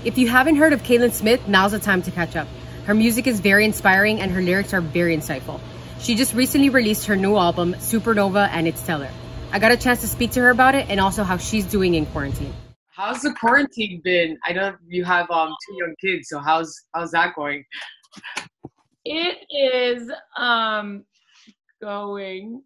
If you haven't heard of Caitlyn Smith, now's the time to catch up. Her music is very inspiring and her lyrics are very insightful. She just recently released her new album, Supernova, and it's stellar. I got a chance to speak to her about it and also how she's doing in quarantine. How's the quarantine been? I know you have two young kids, so how's that going? It is going.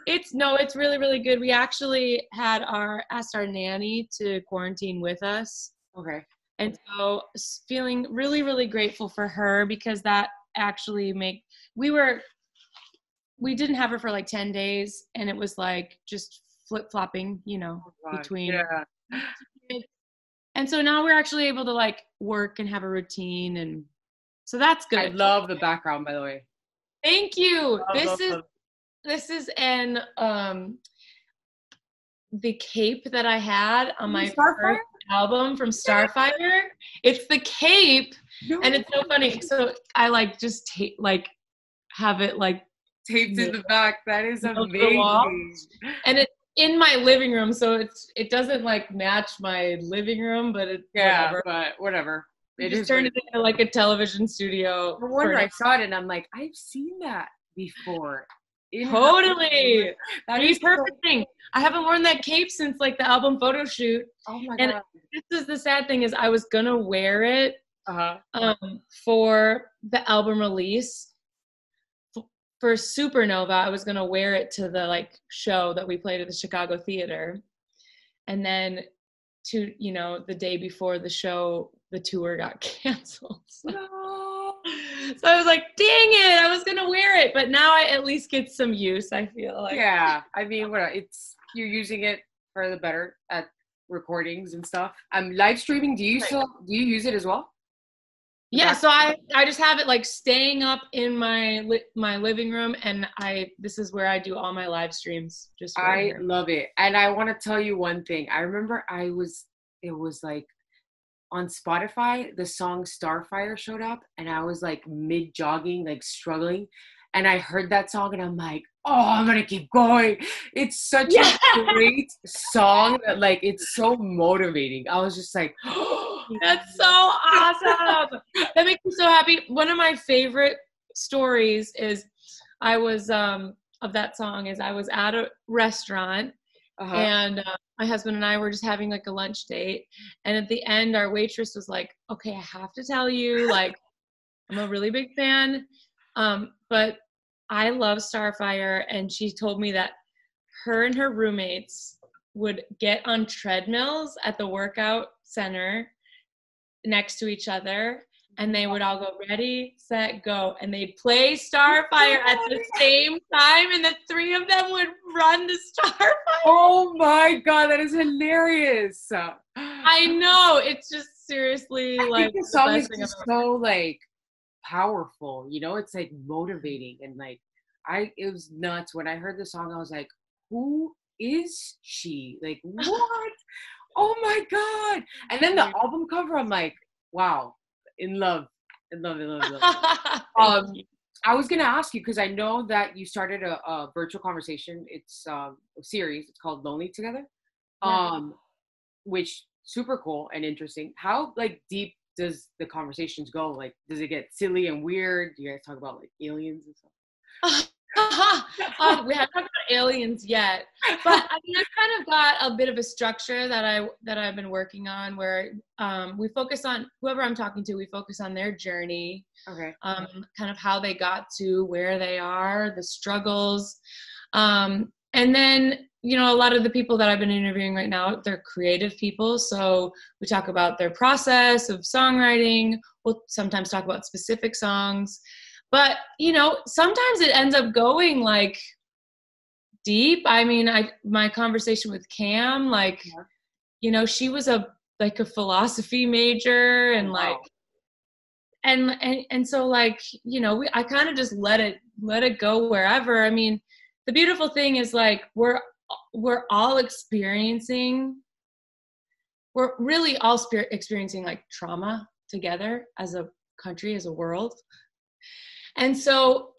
It's really, really good. We actually asked our nanny to quarantine with us. Okay. And so feeling really, really grateful for her, because that actually we didn't have her for like 10 days, and it was like just flip-flopping, between. Yeah. And so now we're actually able to like work and have a routine, and so that's good. I love the background, by the way. Thank you. This is an the cape that I had on my first album from Starfire. It's the cape, and it's so funny. So I like just have it like taped in the back. That is amazing. And it's in my living room, so it doesn't like match my living room, but it's whatever. It just turned it into like a television studio. No wonder I saw it and I'm like, I've seen that before. Totally. The perfect thing. I haven't worn that cape since like the album photo shoot. Oh my God. This is the sad thing, is I was gonna wear it for the album release. For Supernova, I was gonna wear it to the like show that we played at the Chicago Theater. And then the day before the show, the tour got canceled. So I was like, dang it, I was gonna wear it, but now I at least get some use, I feel like. Yeah, I mean, you're using it for the better at recordings and stuff. Live streaming, do you use it as well? Yeah, so I just have it like staying up in my living room, and this is where I do all my live streams. I love it. And I want to tell you one thing. I remember it was like on Spotify, the song Starfire showed up, and I was like mid jogging, like struggling, and I heard that song and I'm like, oh, I'm gonna keep going. It's such a great song that like it's so motivating. I was just like, that's so awesome. That makes me so happy. One of my favorite stories is of that song is I was at a restaurant and my husband and I were just having like a lunch date, and at the end our waitress was like, okay, I have to tell you, like, I'm a really big fan, but I love Starfire, and she told me that her and her roommates would get on treadmills at the workout center next to each other, and they would all go ready, set, go, and they'd play Starfire at the same time, and the three of them would run to Starfire. Oh my God, that is hilarious. I know, it's just seriously like the song is just so like powerful, it's like motivating, and like it was nuts when I heard the song. I was like, who is she? Like, what? Oh my God. And then the album cover, I'm like, wow, in love. I was going to ask you, because I know that you started a virtual conversation. It's a series. It's called Lonely Together, which super cool and interesting. How like deep does the conversations go? Like, does it get silly and weird? Do you guys talk about like aliens and stuff? We haven't talked about aliens yet, but I mean, I've kind of got a bit of a structure that I've been working on, where we focus on whoever I'm talking to. We focus on their journey, kind of how they got to where they are, the struggles, and then a lot of the people that I've been interviewing right now, they're creative people, so we talk about their process of songwriting. We'll sometimes talk about specific songs. But, sometimes it ends up going like deep. I mean, my conversation with Cam, like, she was a philosophy major, and like, and so like, I kind of just let it go wherever. I mean, the beautiful thing is like, we're all experiencing like trauma together as a country, as a world. And so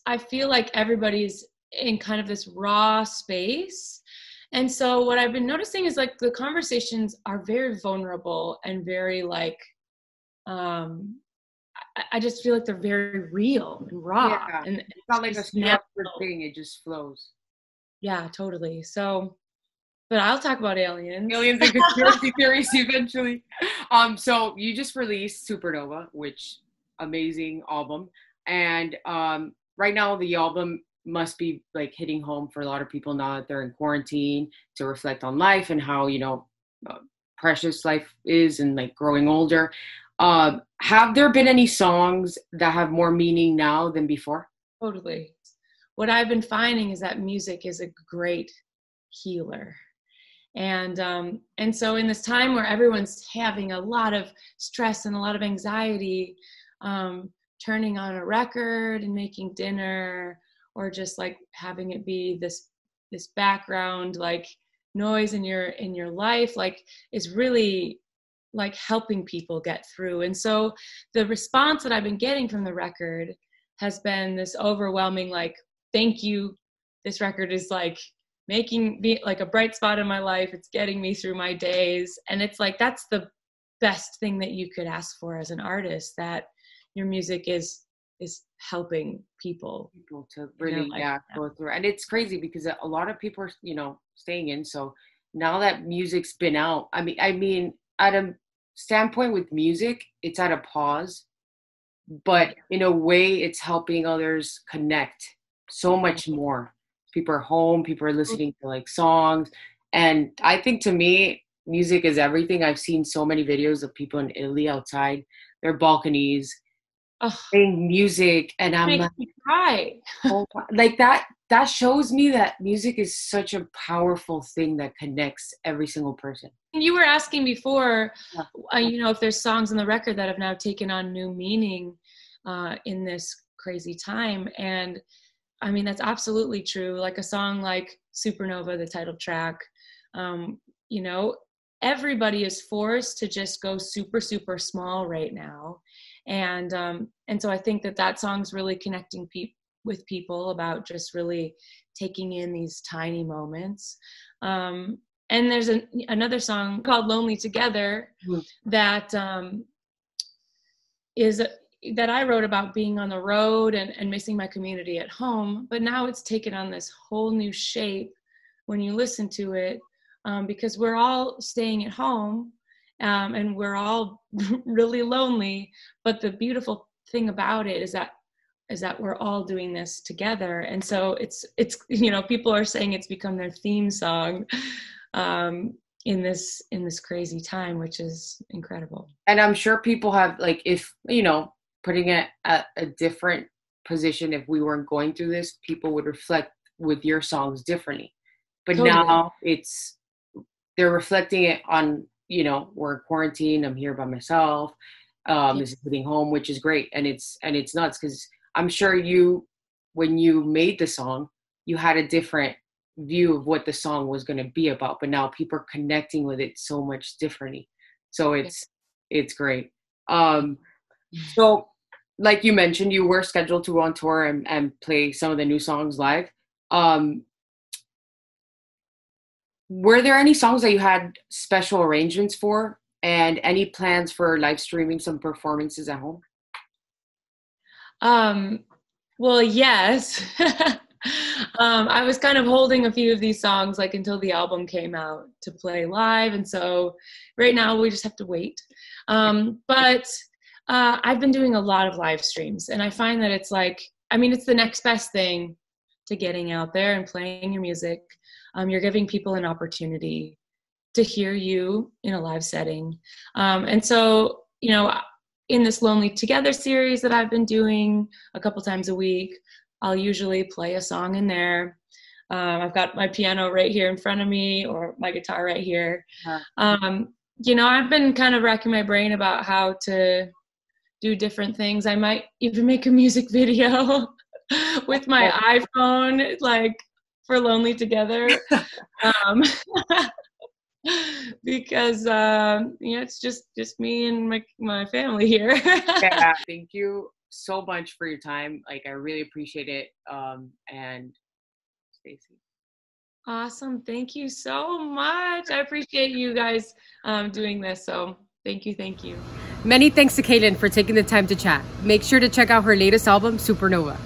I feel like everybody's in kind of this raw space, And so what I've been noticing is like the conversations are very vulnerable and very like, I just feel like they're very real and raw, Yeah. and It's not like a just structured natural. thing, it just flows. Yeah, totally. So, but I'll talk about aliens. Aliens and conspiracy theories eventually. So you just released Supernova, which amazing album. And right now the album must be like hitting home for a lot of people now that they're in quarantine to reflect on life and how, uh, precious life is and like growing older. Have there been any songs that have more meaning now than before? Totally. What I've been finding is that music is a great healer. And so in this time where everyone's having a lot of stress and a lot of anxiety, turning on a record and making dinner, or just like having it be this background like noise in your life, like is really like helping people get through. And so the response that I've been getting from the record has been this overwhelming like, thank you, this record is like making me like a bright spot in my life, it's getting me through my days. And it's like that's the best thing that you could ask for as an artist, that your music is helping people To really, yeah, go through. And it's crazy because a lot of people are, staying in. So now that music's been out, I mean at a standpoint with music, it's at a pause, but in a way it's helping others connect so much more. People are home, people are listening to like songs. And I think to me, music is everything. I've seen so many videos of people in Italy outside their balconies Oh, playing music, and I'm makes like, me cry. oh, like that shows me that music is such a powerful thing that connects every single person. You were asking before, Yeah. if there's songs on the record that have now taken on new meaning in this crazy time. And I mean, that's absolutely true. Like a song like Supernova, the title track, um, you know, everybody is forced to just go super, super small right now. And so I think that song's really connecting with people about just really taking in these tiny moments. And there's another song called Lonely Together that is that I wrote about being on the road and missing my community at home, but now it's taken on this whole new shape when you listen to it, because we're all staying at home, and we're all really lonely. But the beautiful thing about it is that we're all doing this together. And so it's people are saying it's become their theme song in this crazy time, which is incredible. And I'm sure people have, like, if putting it at a different position, if we weren't going through this, people would reflect with your songs differently. But Totally. now they're reflecting it on, we're in quarantine, I'm here by myself, this is hitting home, which is great. And it's nuts because I'm sure when you made the song, you had a different view of what the song was going to be about, but now people are connecting with it so much differently. So it's great. So like you mentioned, you were scheduled to go on tour and play some of the new songs live. Were there any songs that you had special arrangements for, and any plans for live streaming some performances at home? Well, yes. I was kind of holding a few of these songs like until the album came out to play live, and so right now we just have to wait. But I've been doing a lot of live streams, and I find that it's it's the next best thing to getting out there and playing your music. You're giving people an opportunity to hear you in a live setting. And so, in this Lonely Together series that I've been doing a couple times a week, I'll usually play a song in there. I've got my piano right here in front of me, or my guitar right here. I've been kind of racking my brain about how to do different things. I might even make a music video with my iPhone, like for Lonely Together. Because it's just me and my family here. Yeah, thank you so much for your time. Like, I really appreciate it. And stay safe. Awesome. Thank you so much. I appreciate you guys doing this. So thank you. Thank you. Many thanks to Caitlyn for taking the time to chat. Make sure to check out her latest album, Supernova.